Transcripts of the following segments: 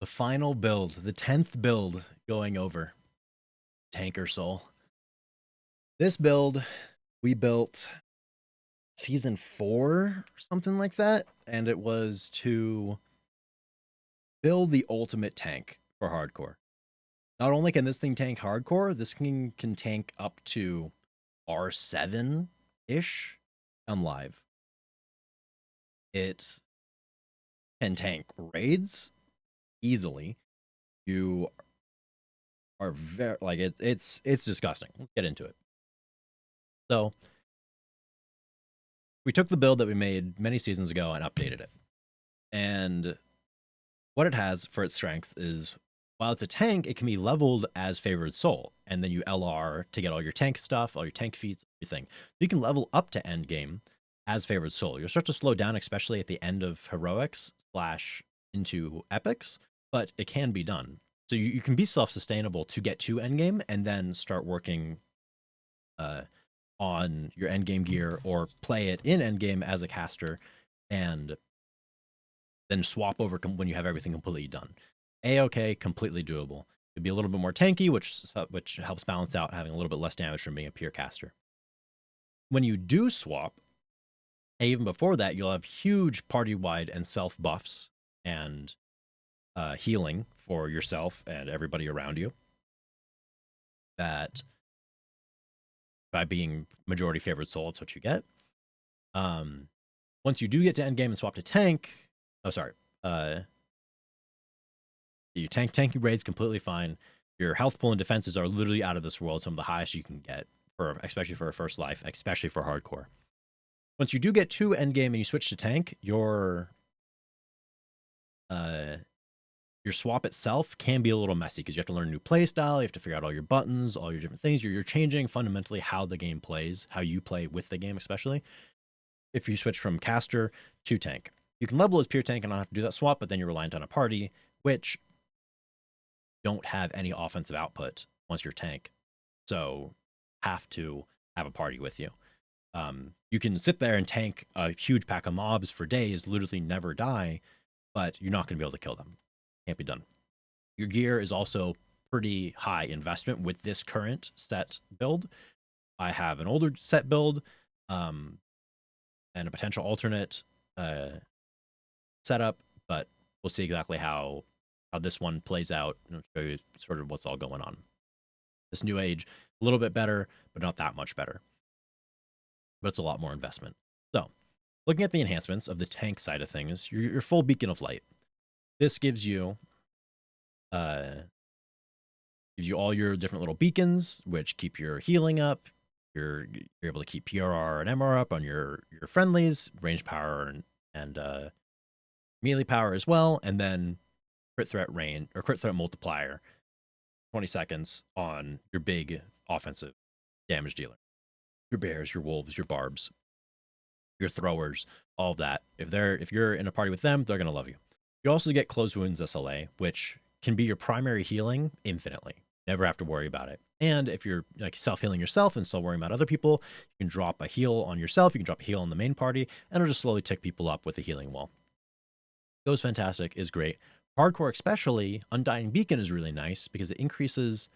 The final build, the 10th build going over. Tanker Soul. This build we built season 4 or something like that, and it was to build the ultimate tank for hardcore. Not only can this thing tank hardcore, this thing can tank up to R7-ish on live. It can tank raids easily. You are very like it's disgusting. Let's get into it. So we took the build that we made many seasons ago and updated it. And what it has for its strength is while it's a tank, it can be leveled as favored soul, and then you LR to get all your tank stuff, all your tank feats, everything. You can level up to end game as favored soul. You'll start to slow down, especially at the end of heroics / into epics, but it can be done. So you can be self-sustainable to get to end game and then start working on your end game gear or play it in end game as a caster and then swap over when you have everything completely done. A-okay, completely doable. It'd be a little bit more tanky, which helps balance out having a little bit less damage from being a pure caster. When you do swap, and even before that, you'll have huge party-wide and self buffs and healing for yourself and everybody around you. That by being majority favored soul, it's what you get. Once you do get to end game and swap to tank, you tanky raids completely fine. Your health pool and defenses are literally out of this world, some of the highest you can get, especially for a first life, especially for hardcore. Once you do get to end game and you switch to tank, your swap itself can be a little messy because you have to learn a new play style. You have to figure out all your buttons, all your different things. You're changing fundamentally how the game plays, how you play with the game, especially if you switch from caster to tank. You can level as pure tank and not have to do that swap, but then you're reliant on a party, which don't have any offensive output once you're tank. So have to have a party with you. You can sit there and tank a huge pack of mobs for days, literally never die, but you're not going to be able to kill them. Can't be done. Your gear is also pretty high investment with this current set build. I have an older set build and a potential alternate setup, but we'll see exactly how this one plays out and I'll show you sort of what's all going on. This new age, a little bit better, but not that much better. But it's a lot more investment. So, looking at the enhancements of the tank side of things, your full Beacon of Light. This gives you all your different little beacons, which keep your healing up. You're able to keep PRR and MR up on your friendlies, range power and melee power as well, and then crit threat range or crit threat multiplier, 20 seconds on your big offensive damage dealer. Your bears, your wolves, your barbs, your throwers, all of that. If you're in a party with them, they're gonna love you. You also get closed wounds SLA, which can be your primary healing infinitely. Never have to worry about it. And if you're like self-healing yourself and still worrying about other people, you can drop a heal on yourself, you can drop a heal on the main party, and it'll just slowly tick people up with the healing wall. Goes fantastic, is great. Hardcore especially, Undying Beacon is really nice because it increases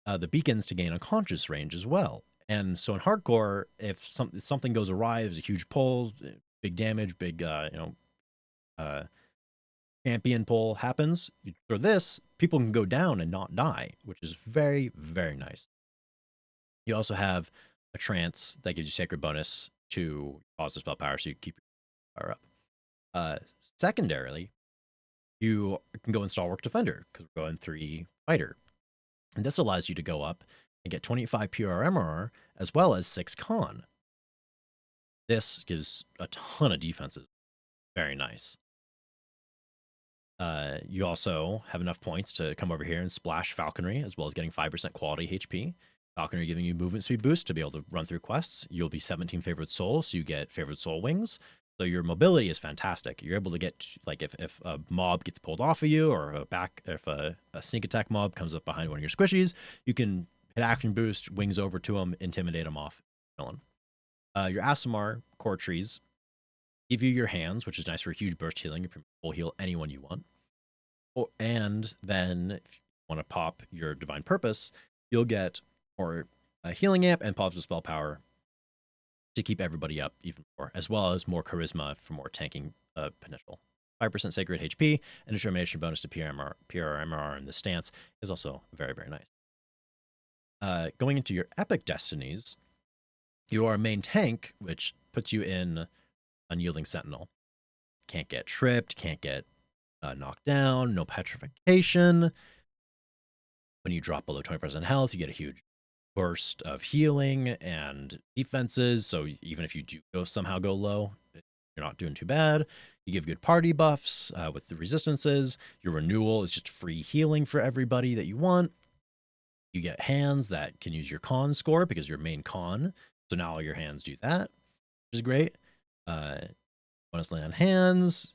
the beacons to gain unconscious range as well. And so in hardcore, if something goes awry, there's a huge pull, big damage, big champion pull happens. For this, people can go down and not die, which is very, very nice. You also have a trance that gives you sacred bonus to positive spell power, so you keep your power up. Secondarily, you can go install Work Defender because we're going 3 fighter. And this allows you to go up and get 25 pure MRR as well as 6 con. This gives a ton of defenses. Very nice. You also have enough points to come over here and splash Falconry, as well as getting 5% quality HP. Falconry giving you movement speed boost to be able to run through quests. You'll be 17 favored soul, so you get favored soul wings. So your mobility is fantastic. You're able to get, like, if a mob gets pulled off of you, or if a sneak attack mob comes up behind one of your squishies, you can hit action boost, wings over to them, intimidate them off. Your Aasimar core trees give you your hands, which is nice for huge burst healing. You can full heal anyone you want. And then if you want to pop your Divine Purpose, you'll get more healing amp and positive spell power to keep everybody up even more, as well as more charisma for more tanking potential. 5% sacred HP and determination bonus to PRMR in the stance is also very, very nice. Going into your epic destinies, you are a main tank, which puts you in Unyielding Sentinel. Can't get tripped, can't get knocked down, no petrification. When you drop below 20% health, you get a huge burst of healing and defenses. So even if you do somehow go low, you're not doing too bad. You give good party buffs with the resistances. Your renewal is just free healing for everybody that you want. You get hands that can use your con score because you're main con. So now all your hands do that, which is great. Bonus lay on hands.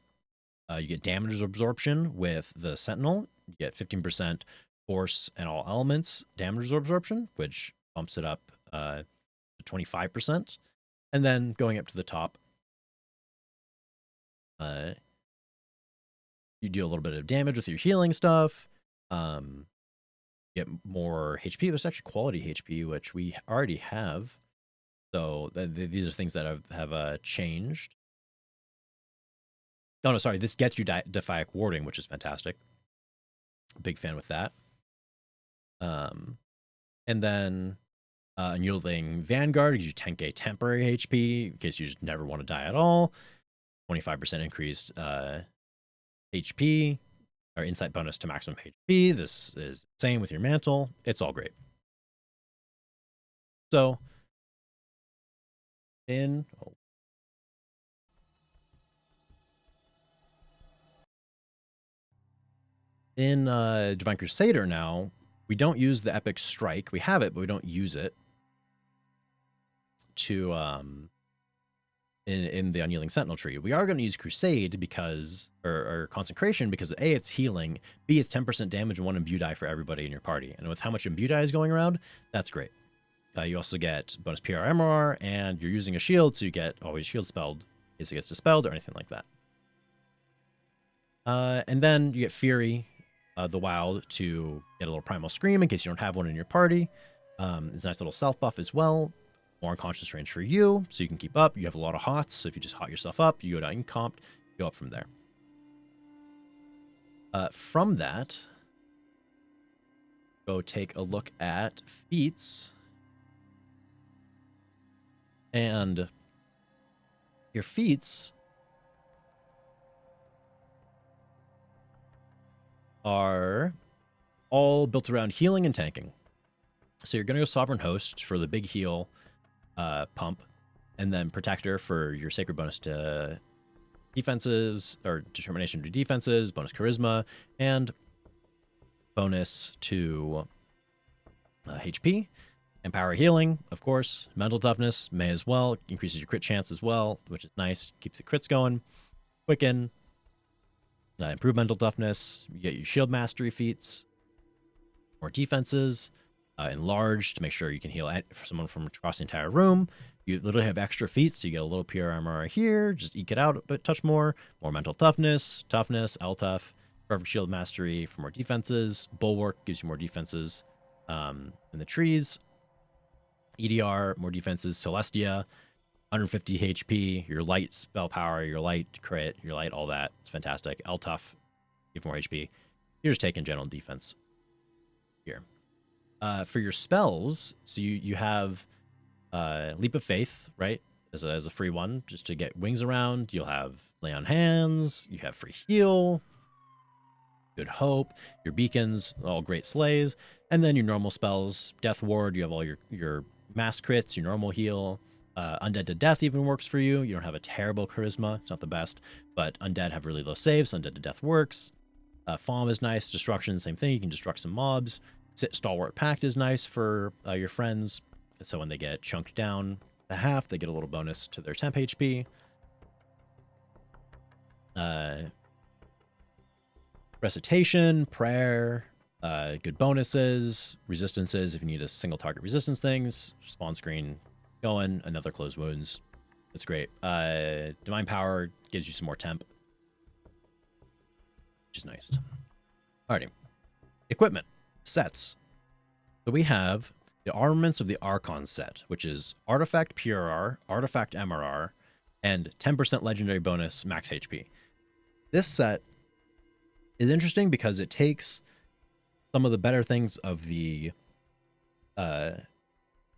You get damage absorption with the Sentinel. You get 15% force and all elements damage absorption, which bumps it up to 25%. And then going up to the top, you do a little bit of damage with your healing stuff. Get more HP, but it's actually quality HP, which we already have. So these are things that have changed. Oh, no, sorry. This gets you Defiant Warding, which is fantastic. Big fan with that. And then Unyielding Vanguard gives you 10k temporary HP in case you just never want to die at all. 25% increased HP or insight bonus to maximum HP. This is same with your mantle. It's all great. So in Divine Crusader now, we don't use the Epic Strike. We have it, but we don't use it to in the Unyielding Sentinel tree. We are going to use Crusade because, or Consecration, because A, it's healing, B, it's 10% damage and 1 imbue die for everybody in your party. And with how much imbue die is going around, that's great. You also get bonus PR MRR, and you're using a shield, so you get always shield spelled in case it gets dispelled or anything like that. And then you get Fury, the Wild, to get a little Primal Scream in case you don't have one in your party. It's a nice little self buff as well. More unconscious range for you, so you can keep up. You have a lot of hots, so if you just hot yourself up, you go to incomped, you go up from there. From that, go take a look at feats. And your feats are all built around healing and tanking. So you're going to go Sovereign Host for the big heal pump, and then Protector for your sacred bonus to defenses, or determination to defenses, bonus charisma, and bonus to HP. Empower healing, of course. Mental toughness may as well. Increases your crit chance as well, which is nice. Keeps the crits going. Quicken. Improve mental toughness. You get your shield mastery feats. More defenses. Enlarge to make sure you can heal for someone from across the entire room. You literally have extra feats, so you get a little PR armor right here. Just eke it out a touch more. More mental toughness, LTuff. Perfect shield mastery for more defenses. Bulwark gives you more defenses in the trees. EDR, more defenses. Celestia, 150 HP. Your light spell power, your light crit, your light, all that. It's fantastic. LTuff, give more HP. You're just taking general defense here. For your spells, so you have Leap of Faith, right? As a free one, just to get wings around. You'll have Lay on Hands. You have free heal. Good Hope. Your beacons, all great slays. And then your normal spells. Death Ward, you have all your mass crits, your normal heal. Undead to Death even works for you. You don't have a terrible charisma. It's not the best, but Undead have really low saves. Undead to Death works. Falm is nice. Destruction, same thing. You can destruct some mobs. Stalwart Pact is nice for your friends. So when they get chunked down to half, they get a little bonus to their temp HP. Recitation, prayer, good bonuses, resistances if you need a single target resistance things, spawn screen going, another closed wounds. It's great. Divine Power gives you some more temp, which is nice. Alrighty. Equipment. Sets. So we have the Armaments of the Archon set, which is Artifact PRR, Artifact MRR, and 10% Legendary bonus max HP. This set is interesting because it takes some of the better things of the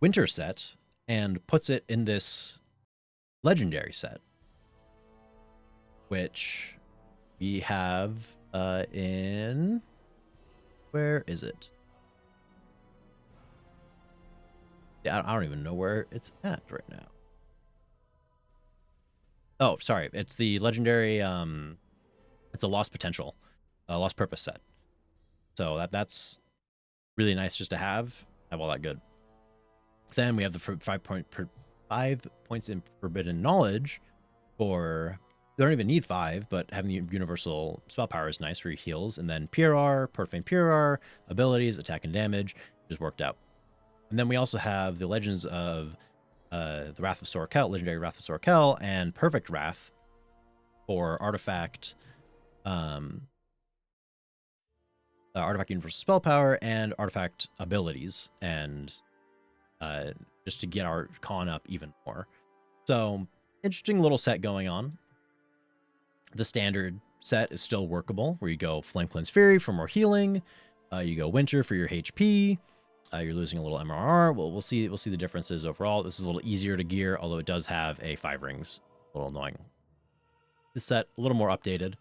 Winter set and puts it in this Legendary set, which we have in... Where is it? Yeah, I don't even know where it's at right now. Oh, sorry. It's the legendary, it's a Lost Potential, Lost Purpose set. So that's really nice just to have all that good. Then we have the 5 points in Forbidden Knowledge for... You don't even need 5, but having the universal spell power is nice for your heals. And then PRR, Perfect PRR, abilities, attack and damage just worked out. And then we also have the Legends of the Wrath of Sorkel, Legendary Wrath of Sorkel, and Perfect Wrath for Artifact, Artifact Universal Spell Power and Artifact abilities, and just to get our con up even more. So interesting little set going on. The standard set is still workable, where you go Flame Cleanse Fury for more healing, you go Winter for your HP, you're losing a little MRR. Well, we'll see the differences overall. This is a little easier to gear, although it does have a 5 rings. A little annoying. This set a little more updated.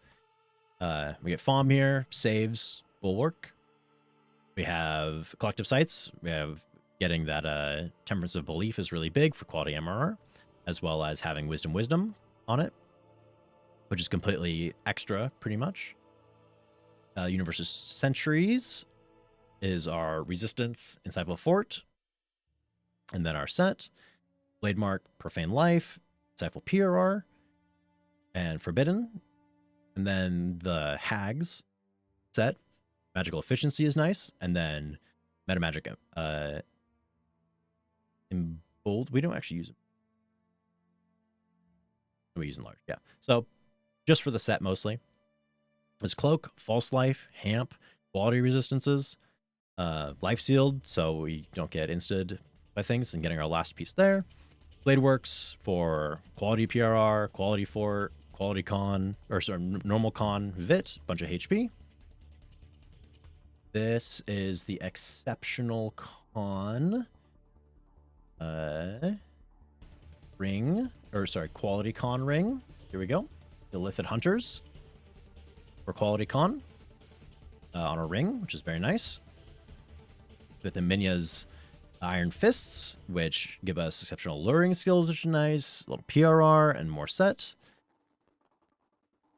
We get FOM here, saves, Bulwark. We have Collective Sights. We have getting that Temperance of Belief is really big for quality MRR, as well as having Wisdom on it, which is completely extra, pretty much. Universal Sentries is our Resistance, Insightful Fort. And then our set, Blade Mark, Profane Life, Insightful PRR, and Forbidden. And then the Hags set, Magical Efficiency is nice. And then Meta Magic in bold. We don't actually use it. We use in large, yeah. So just for the set mostly. It's Cloak, False Life, Hamp, Quality Resistances, Life Sealed, so we don't get insted by things, and getting our last piece there. Blade Works for Quality PRR, Quality Fort, Quality Con, or sorry, Normal Con, Vit, bunch of HP. This is the Exceptional Con ring, or sorry, Quality Con ring. Here we go. The Lithid Hunters for Quality Con on a ring, which is very nice. With the Minya's Iron Fists, which give us exceptional luring skills, which is nice. A little PRR and more set.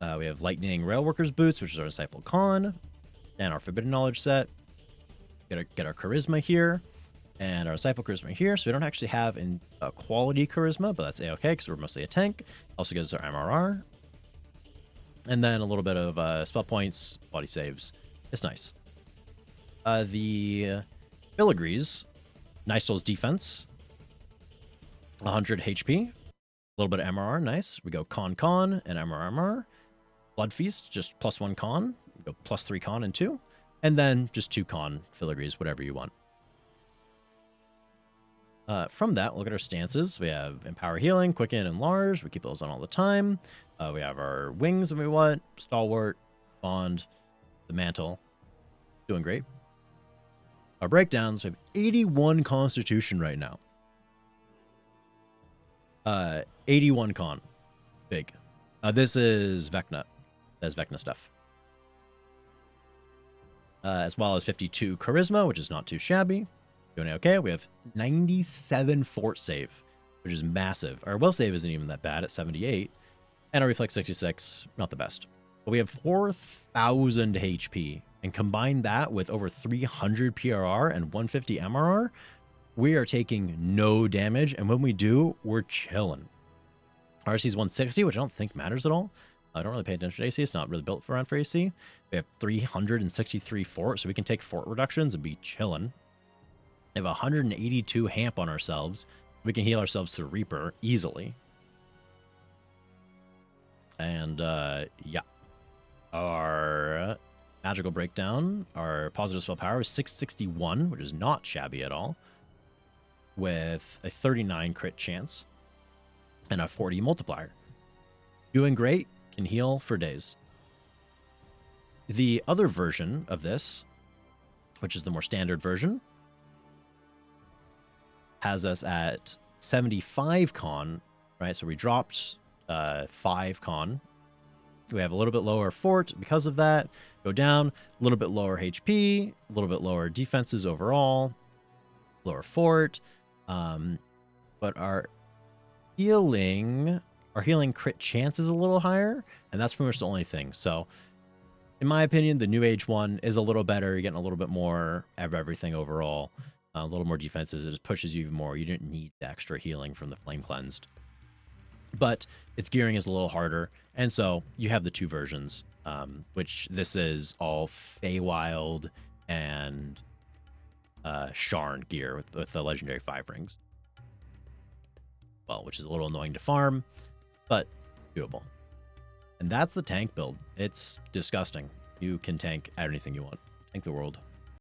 We have Lightning Railworkers Boots, which is our Insightful Con. And our Forbidden Knowledge set. Get our Charisma here. And our Insightful Charisma here. So we don't actually have a quality Charisma, but that's A-okay because we're mostly a tank. Also gives us our MRR. And then a little bit of spell points, body saves. It's nice. The Filigrees, Nystul's defense, 100 HP, a little bit of MRR, nice. We go Con and MRR. Blood Feast, just +1 Con. We go +3 Con and 2. And then just 2 Con Filigrees, whatever you want. From that, we'll look at our stances. We have Empower Healing, Quicken, and Large. We keep those on all the time. We have our Wings, and we want Stalwart, Bond, the Mantle. Doing great. Our breakdowns, we have 81 Constitution right now. 81 Con. Big. This is Vecna. That's Vecna stuff. As well as 52 Charisma, which is not too shabby. Doing okay. We have 97 Fort Save, which is massive. Our Will Save isn't even that bad at 78. And our Reflex 66, not the best. But we have 4,000 HP. And combine that with over 300 PRR and 150 MRR, we are taking no damage. And when we do, we're chilling. RC is 160, which I don't think matters at all. I don't really pay attention to AC. It's not really built for AC. We have 363 fort, so we can take fort reductions and be chilling. We have 182 Hamp on ourselves. We can heal ourselves to Reaper easily. And, yeah. Our Magical Breakdown, our positive spell power is 661, which is not shabby at all, with a 39 crit chance and a 40 multiplier. Doing great, can heal for days. The other version of this, which is the more standard version, has us at 75 con, right? So we dropped 5 con. We have a little bit lower fort because of that. Go down, a little bit lower HP, a little bit lower defenses overall, lower fort. But our healing crit chance is a little higher, and that's pretty much the only thing. So in my opinion, the New Age one is a little better. You're getting a little bit more of everything overall. A little more defenses. It just pushes you even more. You didn't need the extra healing from the Flame Cleansed. But its gearing is a little harder. And so you have the two versions, which this is all Feywild and Sharn gear with the legendary 5 rings. Well, which is a little annoying to farm, but doable. And that's the tank build. It's disgusting. You can tank anything you want. Tank the world.